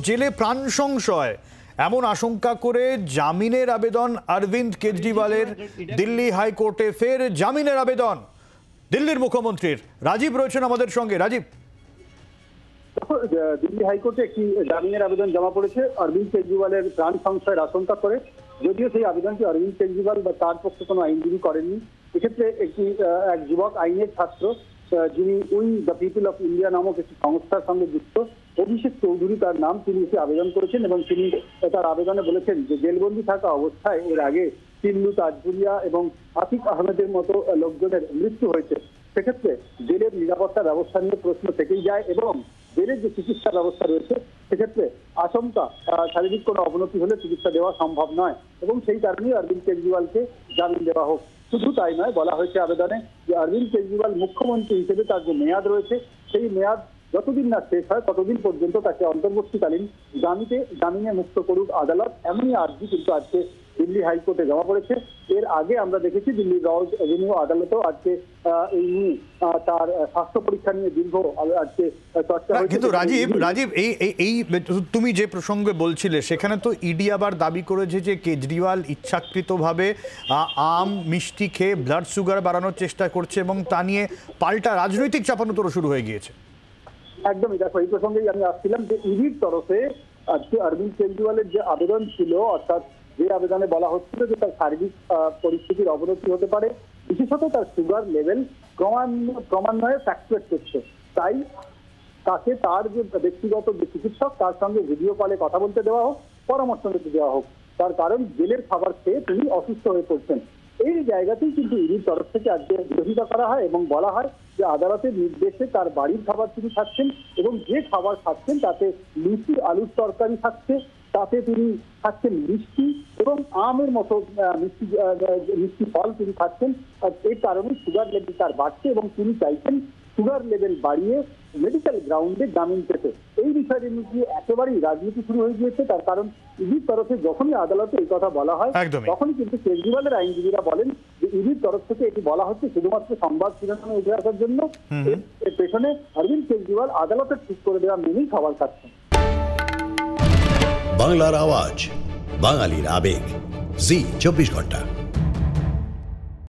জেলে প্রাণ সংশয় এমন আশঙ্কা করে জামিনের আবেদন অরবিন্দ কেজরিওয়ালের। দিল্লি হাইকোর্টে ফের জামিনের আবেদন দিল্লির মুখ্যমন্ত্রীর। রাজীব রয়েছেন আমাদের সঙ্গে। রাজীব, দিল্লি হাইকোর্টে একটি জামিনের আবেদন জমা পড়েছে অরবিন্দ কেজরিওয়ালের প্রাণ সংশয়ের আশঙ্কা করে। যদিও সেই আবেদনটি অরবিন্দ কেজরিওয়াল বা তার পক্ষে কোনো আইনজীবী করেননি। এক্ষেত্রে এক যুবক আইনের ছাত্র, যিনি we the people of India নামক একটি সংস্থার সঙ্গে যুক্ত, অভিষেক চৌধুরী তার নাম, তিনি এসে আবেদন করেছেন এবং তিনি তার আবেদনে বলেছেন যে জেলবন্দি থাকা অবস্থায় এর আগে টিল্লু, তাজপুরিয়া এবং আতিক আহমেদের মতো লোকজনের মৃত্যু হয়েছে। সেক্ষেত্রে জেলের নিরাপত্তা ব্যবস্থা নিয়ে প্রশ্ন থেকেই যায় এবং জেলের যে চিকিৎসা ব্যবস্থা রয়েছে সেক্ষেত্রে আশঙ্কা শারীরিক কোনো অবনতি হলে চিকিৎসা দেওয়া সম্ভব নয় এবং সেই কারণেই অরবিন্দ কেজরিওয়ালকে জামিন দেওয়া হোক। শুধু তাই নয়, বলা হয়েছে আবেদনে যে অরবিন্দ কেজরিওয়াল মুখ্যমন্ত্রী হিসেবে তার যে মেয়াদ রয়েছে সেই মেয়াদ যতদিন না শেষ হয় ততদিন পর্যন্ত তাকে অন্তর্বর্তীকালীন জামিনে মুক্ত করুক আদালত, এমনই আর্জি কিন্তু আজকে দিল্লি হাইকোর্টে জমা পড়েছে। এর আগে আমরা দেখেছি দিল্লি র রেভিনিউ আদালতেও আজকে এই নিয়ে তার স্বাস্থ্য পরীক্ষা নিয়ে দীর্ঘ আজকে চর্চা হয়েছে। কিন্তু রাজীব এই তুমি যে প্রসঙ্গে বলছিলে সেখানে তো ইডি আবার দাবি করেছে যে কেজরিওয়াল ইচ্ছাকৃতভাবে আম মিষ্টি খেয়ে ব্লাড সুগার বাড়ানোর চেষ্টা করছে এবং তা নিয়ে পাল্টা রাজনৈতিক চাপানোতর শুরু হয়ে গিয়েছে। একদমই, দেখো এই প্রসঙ্গেই আমি আসছিলাম যে ইডির তরফে আজকে অরবিন্দ কেজরিওয়ালের যে আবেদন ছিল, অর্থাৎ যে আবেদনে বলা হচ্ছিল যে তার শারীরিক পরিস্থিতির অবনতি হতে পারে, বিশেষত তার সুগার লেভেল ক্রমান্বয়ে ফ্ল্যাকচুয়েট করছে, তাই তাকে তার যে ব্যক্তিগত যে চিকিৎসক তার সঙ্গে ভিডিও কলে কথা বলতে দেওয়া হোক, পরামর্শ নিতে দেওয়া হোক। তার কারণ জেলের খাবার খেয়ে তিনি অসুস্থ হয়ে পড়ছেন। এই জায়গাতেই কিন্তু ইডির তরফ থেকে আজকে বিরোধিতা করা হয় এবং বলা হয় যে আদালতের নির্দেশে তার বাড়ির খাবার তিনি খাচ্ছেন এবং যে খাবার খাচ্ছেন তাতে লুচি, আলুর তরকারি থাকছে, তাতে তিনি খাচ্ছেন মিষ্টি এবং আমের মতো মিষ্টি ফল তিনি খাচ্ছেন। এই কারণে সুগার লেভেল তার বাড়ছে এবং তিনি চাইছেন সুগার লেভেল বাড়িয়ে মেডিকেল গ্রাউন্ডে জামিন পেতে। এই বিষয়টি নিয়ে একেবারেই রাজনীতি শুরু হয়ে গিয়েছে। তার কারণ ইডির তরফে যখনই আদালতে এই কথা বলা হয় তখনই কিন্তু কেজরিওয়ালের আইনজীবীরা বলেন যে ইডির তরফ থেকে এটি বলা হচ্ছে শুধুমাত্র সংবাদ শিরোনামে উঠে আসার জন্য। এর পেছনে অরবিন্দ কেজরিওয়াল আদালতের ঠিক করে দেওয়া মেনেই খাবার খাচ্ছেন। বাংলার আওয়াজ, বাঙালির আবেগ, জি 24 ঘন্টা।